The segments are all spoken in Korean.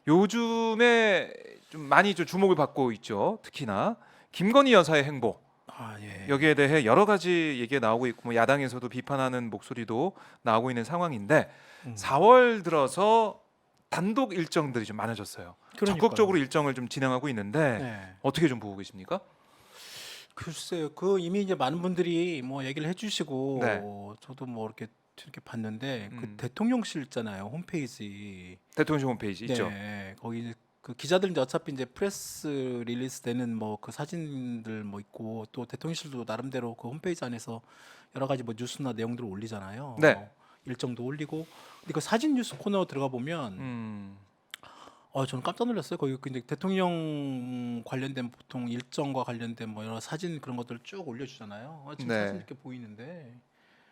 요즘에 좀 많이 좀 주목을 받고 있죠. 특히나 김건희 여사의 행보. 예. 여기에 대해 여러 가지 얘기가 나오고 있고 뭐 야당에서도 비판하는 목소리도 나오고 있는 상황인데 4월 들어서 단독 일정들이 좀 많아졌어요. 그러니까요. 적극적으로 일정을 좀 진행하고 있는데 네. 어떻게 좀 보고 계십니까? 글쎄요. 그 이미 이제 많은 분들이 뭐 얘기를 해주시고 네. 저도 뭐 이렇게 봤는데 그 음, 대통령실 있잖아요. 홈페이지. 대통령 홈페이지 있죠. 네. 거기 이제 그 기자들 이제 어차피 이제 프레스 릴리스 되는 뭐 그 사진들 뭐 있고 또 대통령실도 나름대로 그 홈페이지 안에서 여러 가지 뭐 뉴스나 내용들을 올리잖아요. 네. 뭐 일정도 올리고. 근데 그 사진 뉴스 코너 들어가 보면 음, 저는 깜짝 놀랐어요. 거기 그 이제 대통령 관련된 보통 일정과 관련된 뭐 여러 사진 그런 것들을 쭉 올려주잖아요. 지금 사진 네. 이렇게 보이는데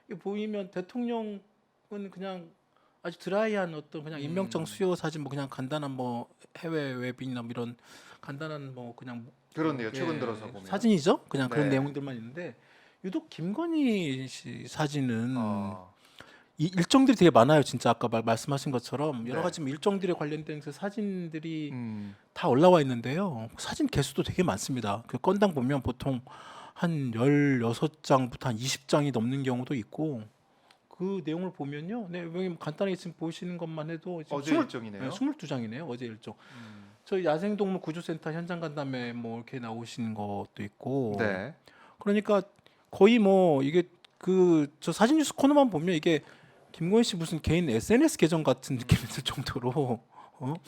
이게 보이면 대통령은 그냥 아주 드라이한 어떤 그냥 임명장 수여 사진 뭐 그냥 간단한 뭐 해외 웹이나 뭐 이런 간단한 뭐 그냥 그렇네요. 최근 들어서 보면. 사진이죠. 그냥 그런 네. 내용들만 있는데 유독 김건희 씨 사진은 어, 이 일정들이 되게 많아요. 진짜 아까 말씀하신 것처럼 여러 네. 가지 뭐 일정들에 관련된 그 사진들이 음, 다 올라와 있는데요. 사진 개수도 되게 많습니다. 그 건당 보면 보통 한 16장부터 한 20장이 넘는 경우도 있고 그 내용을 보면요. 네, 여기 뭐 간단하게 지금 보시는 것만 해도 지금 어제 일정이네요. 22장이네요. 어제 일정. 음, 저희 야생동물 구조센터 현장 간담회 뭐 이렇게 나오시는 것도 있고 네. 그러니까 거의 뭐 이게 그 저 사진 뉴스 코너만 보면 이게 김건희 씨 무슨 개인 SNS 계정 같은 느낌이 들 정도로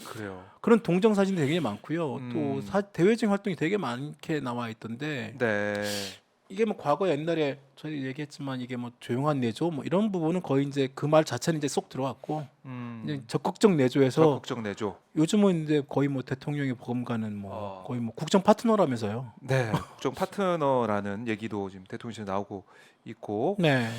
그래요. 그런 동정 사진이 되게 많고요. 또 음, 대외적인 활동이 되게 많게 나와 있던데 네. 이게 뭐 과거 옛날에 저희 얘기했지만 이게 뭐 조용한 내조 뭐 이런 부분은 거의 이제 그 말 자체는 이제 쏙 들어왔고 이제 적극적 내조에서 적극적 내조. 요즘은 이제 거의 뭐 대통령이 버금가는 뭐 거의 뭐 국정 파트너라면서요. 네, 국정 파트너라는 얘기도 지금 대통령실에 나오고 있고 네,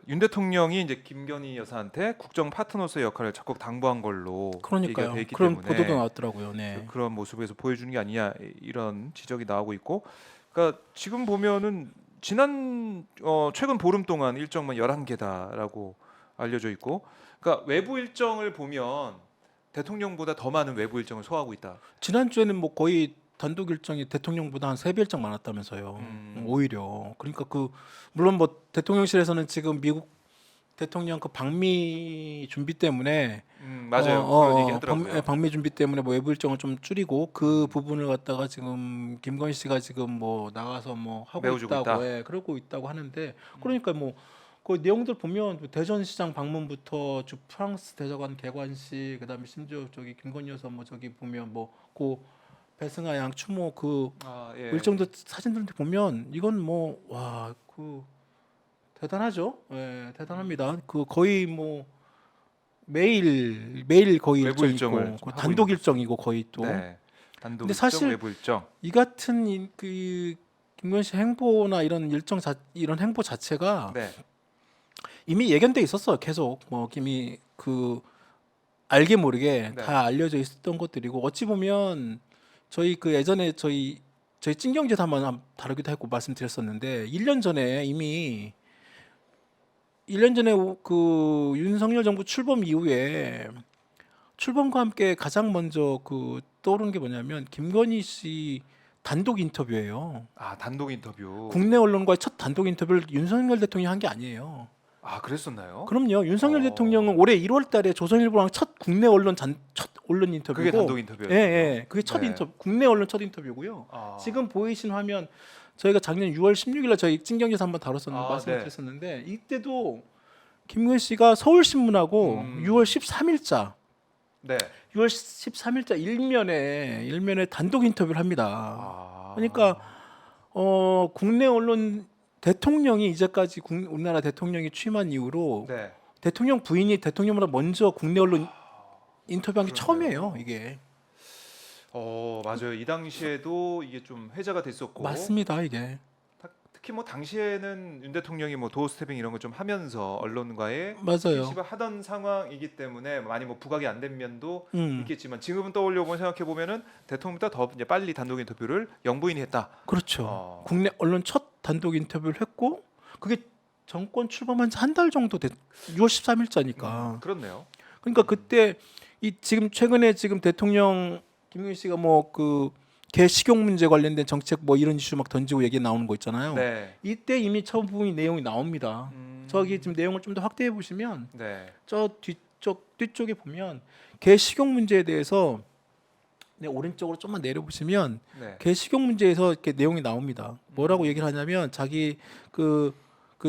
윤 대통령이 이제 김건희 여사한테 국정 파트너로서의 역할을 적극 당부한 걸로 얘기가 돼 그러니까요. 있기 그런 보도도 때문에 나왔더라고요. 네, 그런 모습에서 보여주는 게 아니냐 이런 지적이 나오고 있고, 그러니까 지금 보면은 지난 최근 보름 동안 일정만 11개다라고 알려져 있고, 그러니까 외부 일정을 보면 대통령보다 더 많은 외부 일정을 소화하고 있다. 지난주에는 뭐 거의 단독 일정이 대통령보다 한 3배 일정 많았다면서요. 음, 오히려. 그러니까 그 물론 뭐 대통령실에서는 지금 미국 대통령 그 방미 준비 때문에 맞아요. 그런 얘기 하더라고요. 방미 준비 때문에 뭐 외부 일정을 좀 줄이고 그 부분을 갖다가 지금 김건희 씨가 지금 뭐 나가서 뭐 하고 메워주고 있다고 있다. 그러고 있다고 하는데 그러니까 뭐 그 내용들 보면 대전시장 방문부터 프랑스 대사관 개관식 그다음에 심지어 저기 김건희 여사 뭐 저기 보면 뭐고 배승하 양 추모 그 아, 예. 일정도 사진들 보면 이건 뭐 와 그 대단하죠. 예, 대단합니다. 그 거의 뭐 매일 거의 외부 일정 일정을 있고 좀 그 하고 있는 단독 거죠. 일정이고 거의 또. 네. 단독 근데 일정, 사실 외부 일정. 이 같은 그 김건희 씨 행보나 이런 이런 행보 자체가 네. 이미 예견돼 있었어요. 계속 뭐 이미 그 알게 모르게 네. 다 알려져 있었던 것들이고 어찌 보면 저희 그 예전에 저희 찐경제도 한번 다루기도 했고 말씀드렸었는데 1년 전에 이미 1년 전에 그 윤석열 정부 출범 이후에 출범과 함께 가장 먼저 그 떠오르는 게 뭐냐면 김건희 씨 단독 인터뷰예요. 아, 단독 인터뷰. 국내 언론과의 첫 단독 인터뷰를 윤석열 대통령이 한 게 아니에요. 아, 그랬었나요? 그럼요. 윤석열 대통령은 어. 올해 1월 달에 조선일보랑 첫 국내 언론 첫 언론 그게 단독 인터뷰고 인터뷰였군요. 예. 그게 첫 네. 국내 언론 첫 인터뷰고요. 아. 지금 보이신 화면 저희가 작년 6월 16일 날 저희 찐경제에서 한번 다뤘었는데 아, 말씀을 네. 드렸었는데 이때도 김건희 씨가 서울신문하고 6월 13일자 네. 6월 13일자 일면에 단독 인터뷰를 합니다. 아. 그러니까 국내 언론 대통령이 이제까지 우리나라 대통령이 취임한 이후로 네. 대통령 부인이 대통령보다 먼저 국내 언론 인터뷰한 게 그렇네요. 처음이에요. 이게 맞아요. 이 당시에도 이게 좀 회자가 됐었고, 맞습니다. 이게 특히 뭐 당시에는 윤 대통령이 뭐 도어 스태핑 이런 거 좀 하면서 언론과의 맞아요. 스킨십을 하던 상황이기 때문에 많이 뭐 부각이 안 된 면도 음, 있겠지만 지금은 떠올려 보면 생각해 보면은 대통령보다 더 이제 빨리 단독 인터뷰를 영부인이 했다. 그렇죠. 어. 국내 언론 첫 단독 인터뷰를 했고 그게 정권 출범한 지 한 달 정도 됐 6월 13일자니까. 그렇네요. 그러니까 그때 이 지금 최근에 지금 대통령 김용희 씨가 뭐 그 개식용 문제 관련된 정책 뭐 이런 이슈 막 던지고 얘기 나오는 거 있잖아요. 네. 이때 이미 처음 부분 내용이 나옵니다. 저기 지금 내용을 좀 더 확대해 보시면 네. 저 뒤쪽에 보면 개식용 문제에 대해서 네, 오른쪽으로 좀만 내려 보시면 네. 개식용 문제에서 이렇게 내용이 나옵니다. 뭐라고 얘기를 하냐면 자기 그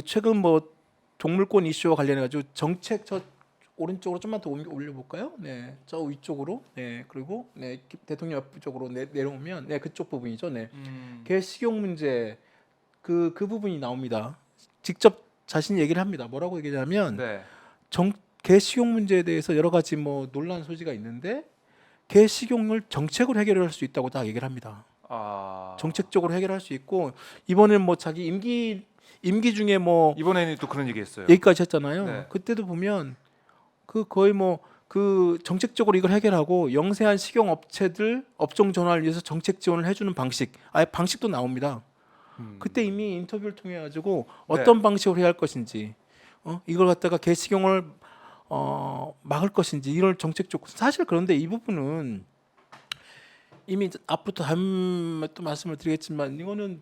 최근 뭐 동물권 이슈와 관련해 가지고 정책 저 오른쪽으로 좀만 더 올려 볼까요? 네, 저 위쪽으로. 네, 그리고 네 대통령 옆쪽으로 내려오면 네 그쪽 부분이죠. 네, 개식용 문제 그 부분이 나옵니다. 직접 자신이 얘기를 합니다. 뭐라고 얘기하냐면 네. 개식용 문제에 대해서 여러 가지 뭐 논란 소지가 있는데 개식용을 정책으로 해결할 수 있다고 다 얘기를 합니다. 아. 정책적으로 해결할 수 있고 이번에는 뭐 자기 임기 중에 뭐 이번에는 또 그런 얘기했어요. 얘기까지 했잖아요. 네. 그때도 보면 그 거의 뭐 그 정책적으로 이걸 해결하고 영세한 식용 업체들 업종 전환을 위해서 정책 지원을 해주는 방식, 아예 방식도 나옵니다. 그때 이미 인터뷰를 통해 가지고 어떤 방식으로 해야 할 것인지, 이걸 갖다가 개식용을 막을 것인지 이런 정책적 사실 그런데 이 부분은 이미 앞부터 다음에 또 말씀을 드리겠지만 이거는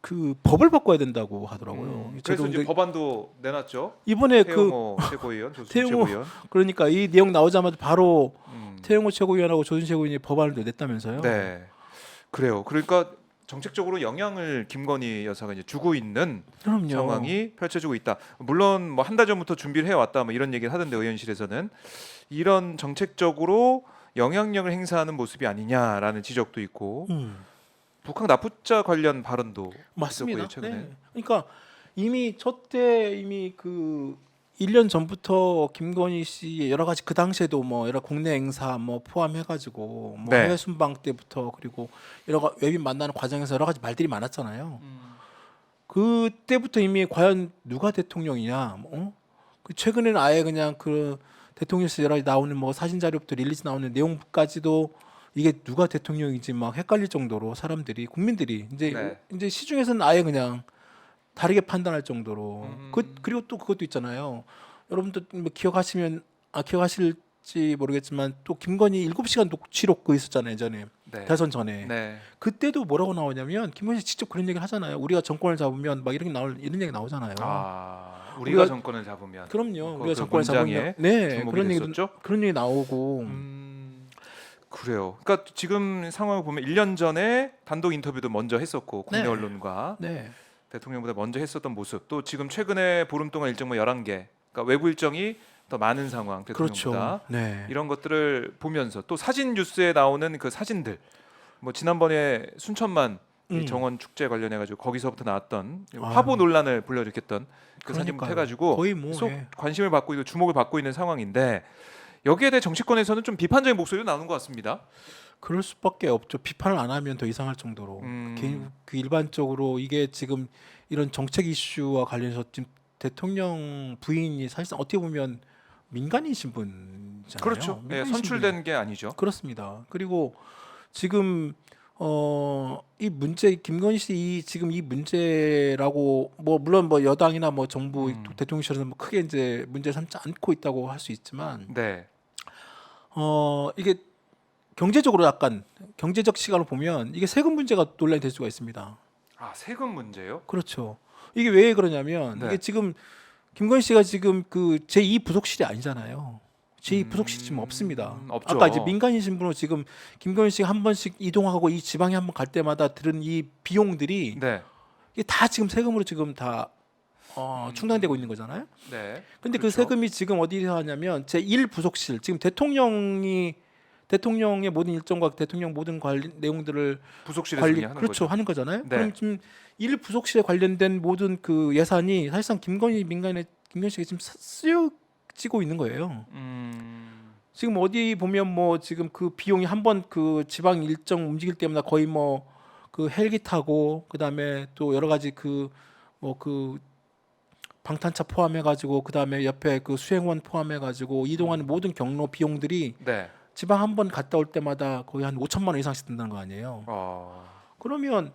그 법을 바꿔야 된다고 하더라고요. 그래서 저도 이제 근데 법안도 내놨죠. 이번에 태영호 최고위원, 조순 태영호 최고위원. 그러니까 이 내용 나오자마자 바로 음. 태영호 최고위원하고 조준 최고위원이 법안을 냈다면서요. 네. 그래요. 그러니까 정책적으로 영향을 김건희 여사가 이제 주고 있는 그럼요. 상황이 펼쳐지고 있다. 물론 뭐 한 달 전부터 준비를 해왔다, 뭐 이런 얘기를 하던데 의원실에서는 이런 정책적으로 영향력을 행사하는 모습이 아니냐라는 지적도 있고 북한 납부자 관련 발언도 맞습니다. 있었고요, 최근에. 네. 그러니까 이미 저때 이미 그 1년 전부터 김건희 씨 여러 가지 그 당시에도 뭐 여러 국내 행사 뭐 포함해가지고 뭐 네. 해외 순방 때부터 그리고 외빈 만나는 과정에서 여러 가지 말들이 많았잖아요. 그때부터 이미 과연 누가 대통령이냐, 그 최근에는 아예 그냥 그 대통령실 여러 가지 나오는 뭐 사진 자료부터 릴리즈 나오는 내용까지도 이게 누가 대통령인지 막 헷갈릴 정도로 사람들이 국민들이 네. 이제 시중에서는 아예 그냥 다르게 판단할 정도로 그리고 또 그것도 있잖아요. 여러분들 뭐 기억하실지 모르겠지만 또 김건희 7시간 녹취록 그 있었잖아요. 예전에 네. 대선 전에 네. 그때도 뭐라고 나오냐면 김건희 씨 직접 그런 얘기를 하잖아요. 우리가 정권을 잡으면 막 이런 얘기 나오잖아요. 아, 우리가 정권을 잡으면. 그럼요. 그 우리가 정권을 문장에 잡으면 네 주목이 그런 얘기 나오고 그래요. 그러니까 지금 상황을 보면 1년 전에 단독 인터뷰도 먼저 했었고 국내 네. 언론과 네 대통령보다 먼저 했었던 모습, 또 지금 최근에 보름 동안 일정 뭐 11개, 그러니까 외부 일정이 더 많은 상황 대통령보다. 그렇죠. 네. 이런 것들을 보면서 또 사진 뉴스에 나오는 그 사진들, 뭐 지난번에 순천만 이 정원 축제 관련해 가지고 거기서부터 나왔던 화보 논란을 불러일으켰던 그 사진부터 그러니까요. 해가지고 거의 뭐 계속 예. 관심을 받고 있고 주목을 받고 있는 상황인데, 여기에 대해 정치권에서는 좀 비판적인 목소리도 나오는 것 같습니다. 그럴 수밖에 없죠. 비판을 안 하면 더 이상할 정도로 그 일반적으로 이게 지금 이런 정책 이슈와 관련해서 지금 대통령 부인이 사실상 어떻게 보면 민간인신 분이잖아요. 그렇죠. 네, 민간인신 선출된 게 아니죠. 그렇습니다. 그리고 지금 이 문제 김건희 씨 지금 이 문제라고 뭐 물론 뭐 여당이나 뭐 정부 대통령실에서 뭐 크게 이제 문제 삼지 않고 있다고 할 수 있지만 네. 이게 경제적으로 약간 경제적 시각으로 보면 이게 세금 문제가 논란이 될 수가 있습니다. 아, 세금 문제요? 그렇죠. 이게 왜 그러냐면 네. 이게 지금 김건희 씨가 지금 그 제2 부속실이 아니잖아요. 제2 부속실이 지금 없습니다. 없죠. 아까 이제 민간인 신분으로 지금 김건희 씨가 한 번씩 이동하고 이 지방에 한 번 갈 때마다 들은 이 비용들이 네. 이게 다 지금 세금으로 지금 다 충당되고 있는 거잖아요. 네. 근데 그 그렇죠. 세금이 지금 어디서 하냐면 제1 부속실 지금 대통령의 모든 일정과 대통령 모든 관리 내용들을 부속실에서 그냥 하는 그렇죠 거죠. 하는 거잖아요. 네. 그럼 지금 1 부속실에 관련된 모든 그 예산이 사실상 김건희 씨가 지금 쓰여지고 있는 거예요. 지금 어디 보면 뭐 지금 그 비용이 한 번 그 지방 일정 움직일 때마다 거의 뭐 그 헬기 타고 그다음에 또 여러 가지 그 뭐 그 방탄차 포함해 가지고 그다음에 옆에 그 수행원 포함해 가지고 이동하는 모든 경로 비용들이 네. 지방 한 번 갔다 올 때마다 거의 한 5천만 원 이상씩 든다는 거 아니에요. 그러면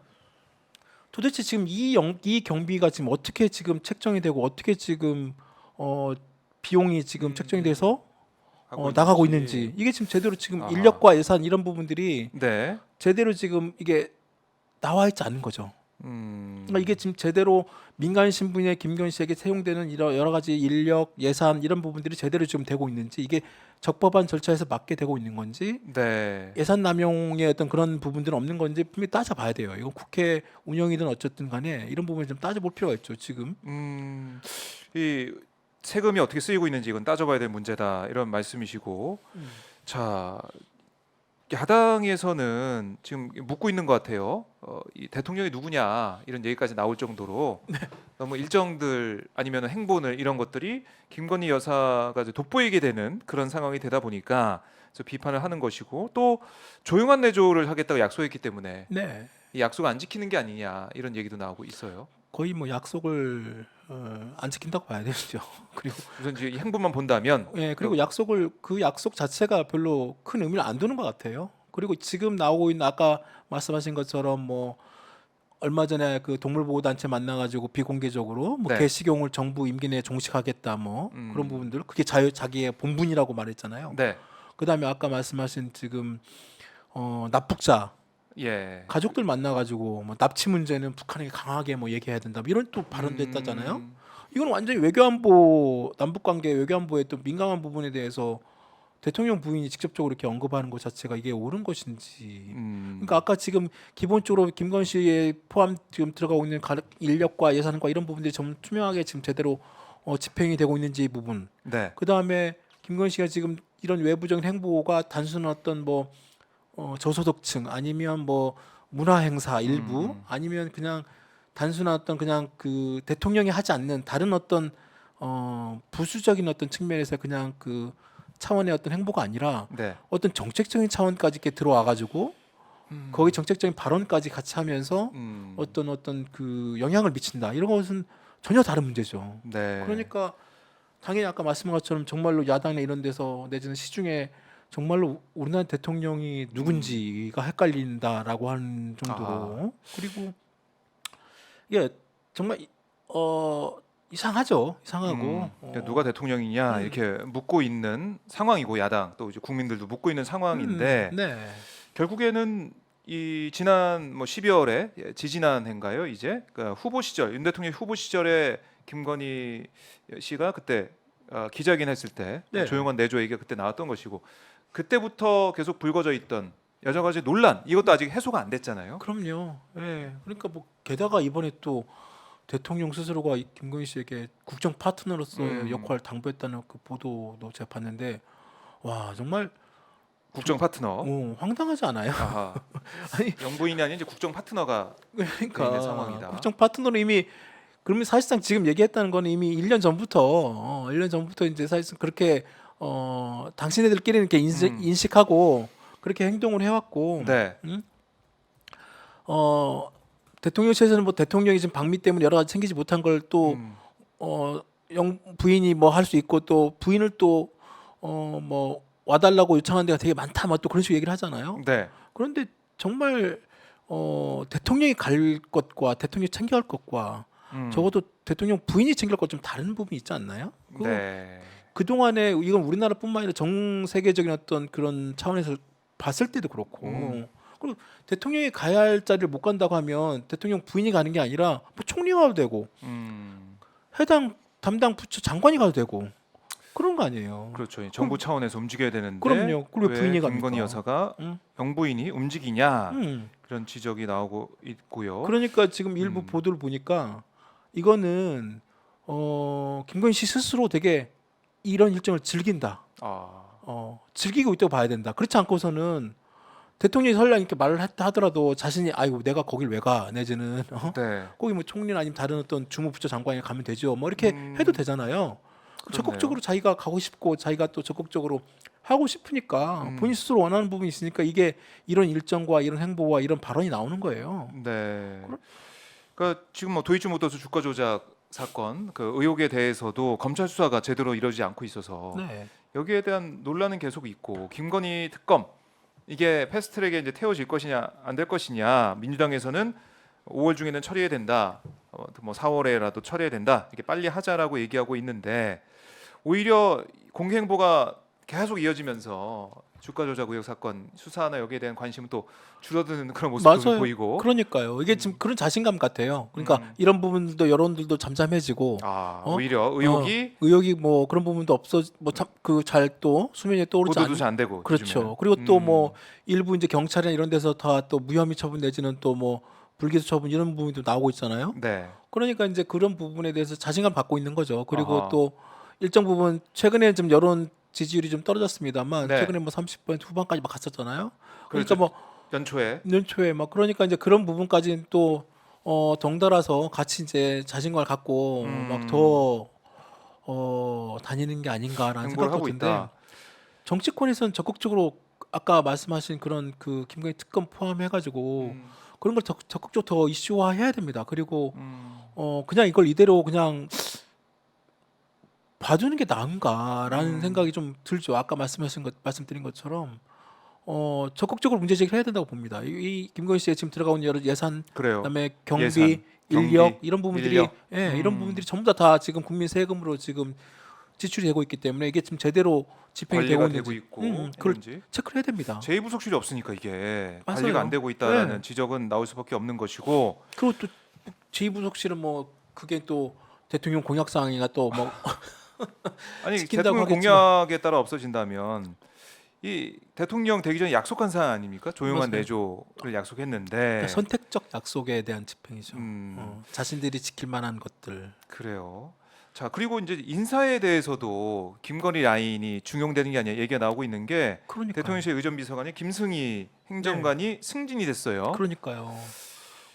도대체 지금 이 경비가 지금 어떻게 지금 책정이 되고 어떻게 지금 비용이 지금 책정이 돼서 나가고 있는지. 있는지 이게 지금 제대로 지금 아하. 인력과 예산 이런 부분들이 네. 제대로 지금 이게 나와 있지 않은 거죠. 음. 그러니까 이게 지금 제대로 민간 신분의 김건희 씨에게 사용되는 이런 여러 가지 인력, 예산 이런 부분들이 제대로 지금 되고 있는지 이게 적법한 절차에서 맞게 되고 있는 건지 네. 예산 남용의 어떤 그런 부분들은 없는 건지 분명히 따져봐야 돼요. 이건 국회 운영이든 어쨌든 간에 이런 부분을 좀 따져볼 필요가 있죠. 지금. 이 세금이 어떻게 쓰이고 있는지 이건 따져봐야 될 문제다 이런 말씀이시고, 자, 야당에서는 지금 묻고 있는 것 같아요. 이 대통령이 누구냐 이런 얘기까지 나올 정도로 너무 일정들 아니면 행보들 이런 것들이 김건희 여사가 이제 돋보이게 되는 그런 상황이 되다 보니까 그래서 비판을 하는 것이고, 또 조용한 내조를 하겠다고 약속했기 때문에 네. 이 약속 안 지키는 게 아니냐 이런 얘기도 나오고 있어요. 거의 뭐 약속을 안 지킨다고 봐야 되죠. 그리고 우선 이제 이 행보만 본다면 그리고 약속을 그 약속 자체가 별로 큰 의미를 안 두는 것 같아요. 그리고 지금 나오고 있는 아까 말씀하신 것처럼 뭐 얼마 전에 그 동물보호단체 만나가지고 비공개적으로 뭐 네. 개식용을 정부 임기 내에 종식하겠다 뭐 그런 부분들 그게 자기의 본분이라고 말했잖아요. 네. 그다음에 아까 말씀하신 지금 납북자 예. 가족들 만나가지고 뭐 납치 문제는 북한에게 강하게 뭐 얘기해야 된다 뭐 이런 또 발언도 했다잖아요. 이건 완전히 외교안보 남북관계 외교안보의 또 민감한 부분에 대해서 대통령 부인이 직접적으로 이렇게 언급하는 것 자체가 이게 옳은 것인지. 그러니까 아까 지금 기본적으로 김건희 씨에 포함 지금 들어가고 있는 인력과 예산과 이런 부분들이 좀 투명하게 지금 제대로 집행이 되고 있는지 이 부분. 네. 그 다음에 김건희 씨가 지금 이런 외부적인 행보가 단순한 어떤 뭐 저소득층 아니면 뭐 문화 행사 일부 아니면 그냥 단순한 어떤 그냥 그 대통령이 하지 않는 다른 어떤 부수적인 어떤 측면에서 그냥 그 차원의 어떤 행보가 아니라 네. 어떤 정책적인 차원까지 이렇게 들어와 가지고 거기 정책적인 발언까지 같이 하면서 어떤 그 영향을 미친다 이런 것은 전혀 다른 문제죠. 네. 그러니까 당연히 아까 말씀한 것처럼 정말로 야당이나 이런 데서 내지는 시중에 정말로 우리나라 대통령이 누군지가 헷갈린다라고 하는 정도로 그리고 이게 정말 이상하죠. 이상하고 그러니까 누가 대통령이냐 이렇게 묻고 있는 상황이고, 야당 또 이제 국민들도 묻고 있는 상황인데 네. 결국에는 이 지난 뭐 12월에 지지난해인가요? 이제 그러니까 후보 시절 윤 대통령 후보 시절에 김건희 씨가 그때 기자회견 했을 때 네. 조용한 내조 얘기가 그때 나왔던 것이고, 그때부터 계속 불거져 있던 여러 가지 논란 이것도 아직 해소가 안 됐잖아요. 그럼요. 예. 그러니까 뭐 게다가 이번에 또 대통령 스스로가 이 김건희 씨에게 국정 파트너로서의 역할을 당부했다는 그 보도도 제가 봤는데 와 정말 국정 파트너. 황당하지 않아요? 아하. 아니 영부인이 아닌 이제 국정 파트너가 돼 있는 그러니까 상황이다. 국정 파트너로 이미 그러면 사실상 지금 얘기했다는 거는 이미 1년 전부터 1년 전부터 이제 사실상 그렇게 당신네들끼리 이렇게 인식하고 그렇게 행동을 해왔고 네. 대통령실에서는 뭐 대통령이 지금 방미 때문에 여러 가지 챙기지 못한 걸 또 부인이 뭐 할 수 있고 또 부인을 또 뭐 와달라고 요청한 데가 되게 많다 막 또 그런 식으로 얘기를 하잖아요. 네. 그런데 정말 대통령이 갈 것과 대통령이 챙겨갈 것과 적어도 대통령 부인이 챙길 것 좀 다른 부분이 있지 않나요? 네. 그 동안에 이건 우리나라뿐만 아니라 전 세계적인 어떤 그런 차원에서 봤을 때도 그렇고 그리고 대통령이 가야 할 자리를 못 간다고 하면 대통령 부인이 가는 게 아니라 뭐 총리가 가도 되고 해당 담당 부처 장관이 가도 되고 그런 거 아니에요. 그렇죠. 정부 차원에서 움직여야 되는데 그럼요. 그리고 왜 부인이 김건희 갑니까? 여사가 영부인이 움직이냐 음. 그런 지적이 나오고 있고요. 그러니까 지금 일부 보도를 보니까 이거는 김건희 씨 스스로 되게 이런 일정을 즐긴다. 즐기고 있다고 봐야 된다. 그렇지 않고서는 대통령이 설령 이렇게 말을 하더라도 자신이 아이고 내가 거길 왜 가? 내지는 네. 거기 뭐 총리나 아니면 다른 어떤 주무부처 장관이 가면 되죠. 뭐 이렇게 해도 되잖아요. 적극적으로 자기가 가고 싶고 자기가 또 적극적으로 하고 싶으니까 본인 스스로 원하는 부분이 있으니까 이게 이런 일정과 이런 행보와 이런 발언이 나오는 거예요. 네. 그러니까 지금 뭐 도이치모터스 주가 조작 사건 그 의혹에 대해서도 검찰 수사가 제대로 이루어지지 않고 있어서 네. 여기에 대한 논란은 계속 있고, 김건희 특검 이게 패스트트랙에 이제 태워질 것이냐 안 될 것이냐, 민주당에서는 5월 중에는 처리해야 된다, 뭐 4월에라도 처리해야 된다, 이게 빨리 하자라고 얘기하고 있는데 오히려 공개 행보가 계속 이어지면서 주가 조작 의혹 사건 수사나 여기에 대한 관심은 또 줄어드는 그런 모습도 맞아요. 보이고. 그러니까요. 이게 지금 그런 자신감 같아요. 그러니까 음. 이런 부분들도 여론들도 잠잠해지고 오히려 의혹이 의혹이 뭐 그런 부분도 없어 뭐 참 그 잘 또 수면에 떠오르지 보도도 않. 잘 안 되고. 그렇죠. 요즘에는. 그리고 또 뭐 일부 이제 경찰이나 이런 데서 다 또 무혐의 처분 내지는 또 뭐 불기소 처분 이런 부분도 나오고 있잖아요. 네. 그러니까 이제 그런 부분에 대해서 자신감 갖고 있는 거죠. 그리고 아하. 또 일정 부분 최근에 좀 여론 지지율이 좀 떨어졌습니다만 네. 최근에 뭐 30% 후반까지 막 갔었잖아요. 그렇죠. 그러니까 뭐 연초에. 연초에 막 그러니까 이제 그런 부분까지는 또 덩달아서 같이 이제 자신감을 갖고 막 더 다니는 게 아닌가라는 행보를 생각도 하고 드는데 있다. 정치권에서는 적극적으로 아까 말씀하신 그런 그 김건희 특검 포함해가지고 음, 그런 걸 적극적으로 더 이슈화해야 됩니다. 그리고 음, 그냥 이걸 이대로 그냥 봐주는 게 나은가라는 생각이 좀 들죠. 아까 말씀드린 것처럼 적극적으로 문제 제기를 해야 된다고 봅니다. 이 김건희 씨의 지금 들어가온 여러 예산, 그래요. 그다음에 경비, 예산, 인력 경비, 이런 부분들이 인력. 이런 부분들이 전부 다 지금 국민 세금으로 지금 지출이 되고 있기 때문에 이게 지금 제대로 집행이 되고 관리가 되고 있는지, 있고 그걸 있는지. 체크를 해야 됩니다. 제2부속실이 없으니까 이게 관리가 맞아요. 안 되고 있다라는 네. 지적은 나올 수밖에 없는 것이고. 그리고 또 제2부속실은 뭐 그게 또 대통령 공약 사항이나 또 뭐 아니 지킨다고 대통령 하겠지만 공약에 따라 없어진다면 이 대통령 되기 전에 약속한 사안 아닙니까? 조용한 맞아요. 내조를 그러니까 약속했는데. 선택적 약속에 대한 집행이죠. 음, 자신들이 지킬 만한 것들. 그래요. 자, 그리고 이제 인사에 대해서도 김건희 라인이 중용되는 게 아니라 얘기가 나오고 있는 게 그러니까요. 대통령실 의전비서관이 김승희 행정관이 승진이 됐어요. 그러니까요.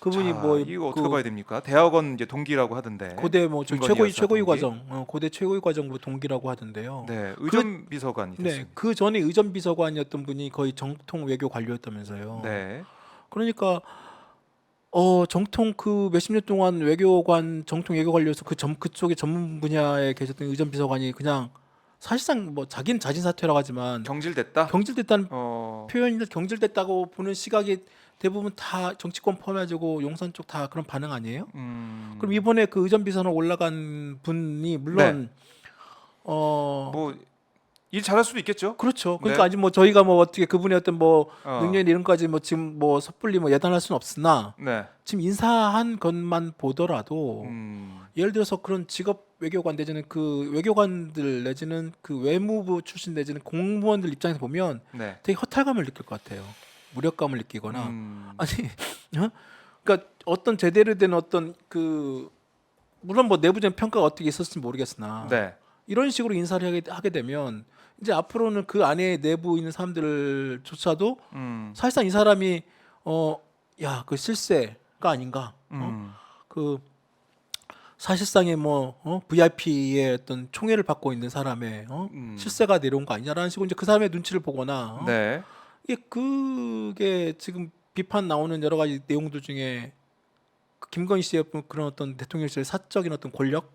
그분이 자, 뭐 이거 어떻게 그 봐야 됩니까? 대학원 이제 동기라고 하던데. 고대 뭐 저 김건희 여사 최고위 동기? 과정, 고대 최고위 과정부 동기라고 하던데요. 네, 그 의전비서관이 네, 됐습니다. 그 전에 의전 비서관이었던 분이 거의 정통 외교 관료였다면서요. 네, 그러니까 정통 그 몇십 년 동안 정통 외교 관료에서 그쪽의 전문 분야에 계셨던 의전 비서관이 그냥 사실상 뭐 자기는 자진 사퇴라고 하지만 경질됐다. 경질됐다는 어, 표현이 경질됐다고 보는 시각이 대부분 다 정치권 포함해가지고 용산 쪽 다 그런 반응 아니에요? 그럼 이번에 그 의전 비서관 올라간 분이 물론 뭐 일 잘할 수도 있겠죠. 그렇죠. 네, 그러니까 아직 뭐 저희가 뭐 어떻게 그분의 어떤 뭐 어, 능력 이런 까지 뭐 지금 뭐 섣불리 뭐 예단할 수는 없으나 네, 지금 인사한 것만 보더라도 음, 예를 들어서 그런 직업 외교관 내지는 그 외교관들 내지는 그 외무부 출신 내지는 공무원들 입장에서 보면 네, 되게 허탈감을 느낄 것 같아요. 무력감을 느끼거나 아니 그러니까 어떤 제대로 된 어떤 그 물론 뭐 내부적인 평가가 어떻게 있었을지 모르겠으나 네, 이런 식으로 인사를 하게 되면 이제 앞으로는 그 안에 내부 있는 사람들조차도 사실상 이 사람이 야 그 실세가 아닌가 그 사실상의 뭐 VIP의 어떤 총애를 받고 있는 사람의 실세가 내려온 거 아니냐라는 식으로 이제 그 사람의 눈치를 보거나 네, 이게 그게 지금 비판 나오는 여러 가지 내용들 중에 그 김건희 씨의 그런 어떤 대통령실의 사적인 어떤 권력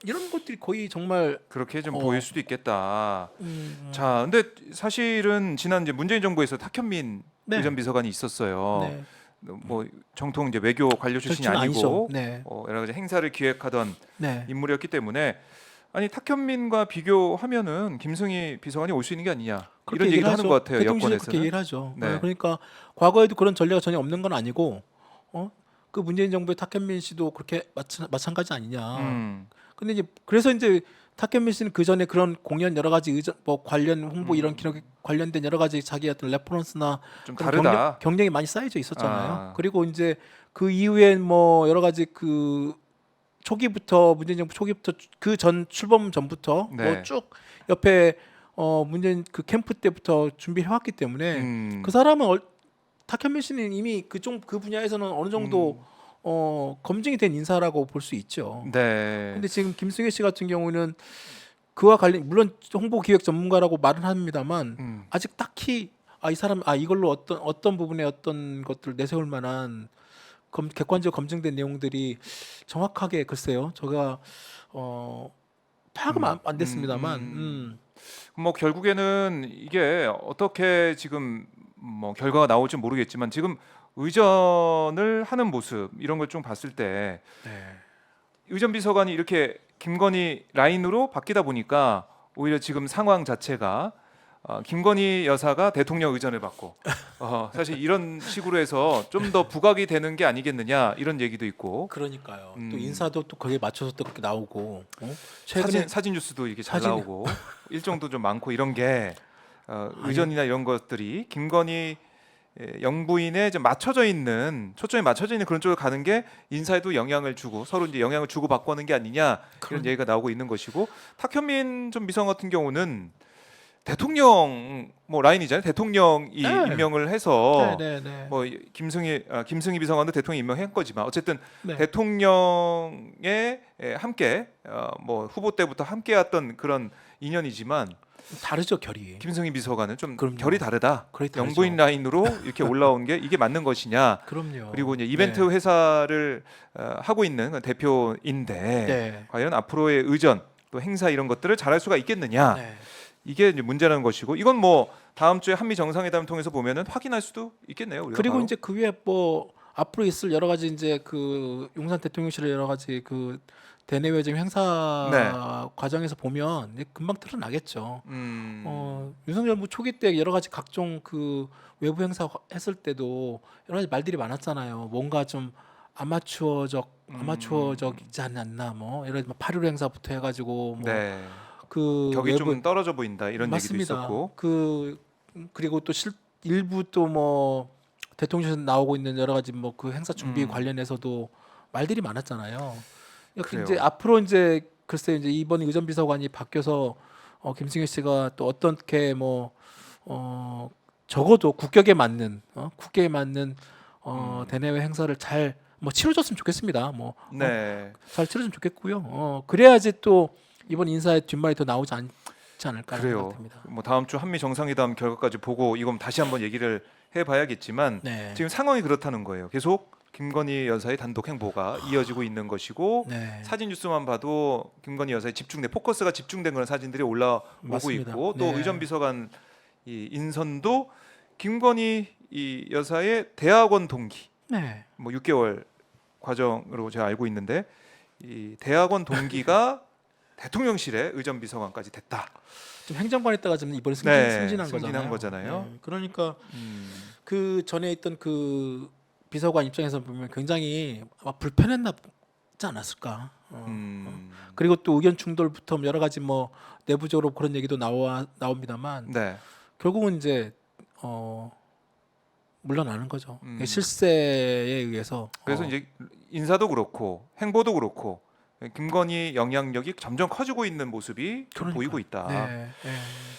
이런 것들이 거의 정말 그렇게 좀 어, 보일 수도 있겠다. 자, 근데 사실은 지난 이제 문재인 정부에서 탁현민 네. 의전비서관이 있었어요. 네. 뭐 정통 이제 외교 관료 출신이 절친 아니고 아니죠. 네. 여러 가지 행사를 기획하던 네. 인물이었기 때문에 아니 탁현민과 비교하면은 김승희 비서관이 올 수 있는 게 아니냐 그렇게 이런 얘기도 하는 하죠. 것 같아요. 대통령실이 그렇게 여권에서는. 얘기를 하죠. 네. 그러니까 과거에도 그런 전례가 전혀 없는 건 아니고 그 문재인 정부의 탁현민 씨도 그렇게 마찬가지 아니냐. 근데 이제 그래서 이제 탁현민 씨는 그 전에 그런 공연 여러 가지 뭐 관련 홍보 이런 기록에 관련된 여러 가지 자기 어떤 레퍼런스나 좀 그런 다르다. 경력이 많이 쌓여져 있었잖아요. 아. 그리고 이제 그 이후에 뭐 여러 가지 그 초기부터 문재인 정부 초기부터 그 전 출범 전부터 네. 뭐 쭉 옆에 문재인 그 캠프 때부터 준비해 왔기 때문에 그 사람은 탁현민 씨는 이미 그 분야에서는 어느 정도 검증이 된 인사라고 볼 수 있죠. 네. 근데 지금 김승혜 씨 같은 경우는 그와 관련 물론 홍보 기획 전문가라고 말은 합니다만 아직 딱히 이 사람 이걸로 어떤 부분에 어떤 것들을 내세울 만한 객관적으로 검증된 내용들이 정확하게 글쎄요. 제가 파악은 안 됐습니다만 뭐 결국에는 이게 어떻게 지금 뭐 결과가 나올지 모르겠지만 지금 의전을 하는 모습 이런 걸 좀 봤을 때 네. 의전 비서관이 이렇게 김건희 라인으로 바뀌다 보니까 오히려 지금 상황 자체가 김건희 여사가 대통령 의전을 받고 사실 이런 식으로 해서 좀 더 부각이 되는 게 아니겠느냐 이런 얘기도 있고 그러니까요. 음. 또 인사도 또 거기에 맞춰서 또 그렇게 나오고 최근에 사진 뉴스도 이렇게 잘 사진- 나오고 일정도 좀 많고 이런 게 의전이나 이런 것들이 김건희 영부인에 좀 맞춰져 있는 초점이 맞춰져 있는 그런 쪽으로 가는 게 인사에도 영향을 주고 서로 이제 영향을 주고 받고 하는 게 아니냐 이런 얘기가 나오고 있는 것이고 탁현민 전 비서관 같은 경우는 대통령 뭐 라인이잖아요. 대통령이 네. 임명을 해서 네네네. 뭐 김승희 비서관도 대통령 임명한 거지만 어쨌든 네. 대통령에 함께 뭐 후보 때부터 함께했던 그런 인연이지만 다르죠 결이. 김승희 비서관은 좀 그럼요. 결이 다르다. 결이 다르죠. 영부인 라인으로 이렇게 올라온 게 이게 맞는 것이냐? 그럼요. 그리고 이제 이벤트 네. 회사를 하고 있는 대표인데 네. 과연 앞으로의 의전 또 행사 이런 것들을 잘할 수가 있겠느냐? 네. 이게 이제 문제라는 것이고 이건 뭐 다음 주에 한미 정상회담 통해서 보면은 확인할 수도 있겠네요. 우리가 그리고 바로. 이제 그 위에 뭐 앞으로 있을 여러 가지 이제 그 용산 대통령실의 여러 가지 그 대내외적 행사 네. 과정에서 보면 이제 금방 드러나겠죠. 음, 윤석열 정부 초기 때 여러 가지 각종 그 외부 행사 했을 때도 여러 가지 말들이 많았잖아요. 뭔가 좀 아마추어적이지 않나 뭐 예를 들면 8.15 행사부터 해가지고 뭐 네. 그 격이 외부 좀 떨어져 보인다 이런 맞습니다. 얘기도 있었고. 그리고 또 일부 또 뭐 대통령에서 나오고 있는 여러 가지 뭐 그 행사 준비 관련해서도 말들이 많았잖아요. 그래요. 이제 앞으로 이제 글쎄 이제 이번 의전 비서관이 바뀌어서 김승현 씨가 또 어떻게 뭐 적어도 국격에 맞는 대내외 행사를 잘 뭐 치러줬으면 좋겠습니다. 뭐 네. 잘 치러주면 좋겠고요. 그래야지 또 이번 인사의 뒷말이 더 나오지 않지 않을까 그래요. 생각됩니다. 뭐 다음 주 한미 정상회담 결과까지 보고 이건 다시 한번 얘기를 해봐야겠지만 네. 지금 상황이 그렇다는 거예요. 계속 김건희 여사의 단독 행보가 이어지고 있는 것이고 네. 사진 뉴스만 봐도 김건희 여사의 포커스가 집중된 그런 사진들이 올라오고 맞습니다. 있고 또 네. 의전 비서관 이 인선도 김건희 이 여사의 대학원 동기 네. 뭐 6개월 과정으로 제가 알고 있는데 이 대학원 동기가 대통령실의 의전 비서관까지 됐다. 좀 행정관에 따가 좀 이번에 네, 승진한 승진한 거잖아요. 거잖아요. 네. 그러니까 음, 그 전에 있던 그 비서관 입장에서 보면 굉장히 아마 불편했나 보지 않았을까. 그리고 또 의견 충돌부터 여러 가지 뭐 내부적으로 그런 얘기도 나옵니다만 네. 결국은 이제 물러나는 거죠. 음. 실세에 의해서. 그래서 이제 인사도 그렇고 행보도 그렇고 김건희 영향력이 점점 커지고 있는 모습이 좀 그러니까요. 보이고 있다. 네. 네.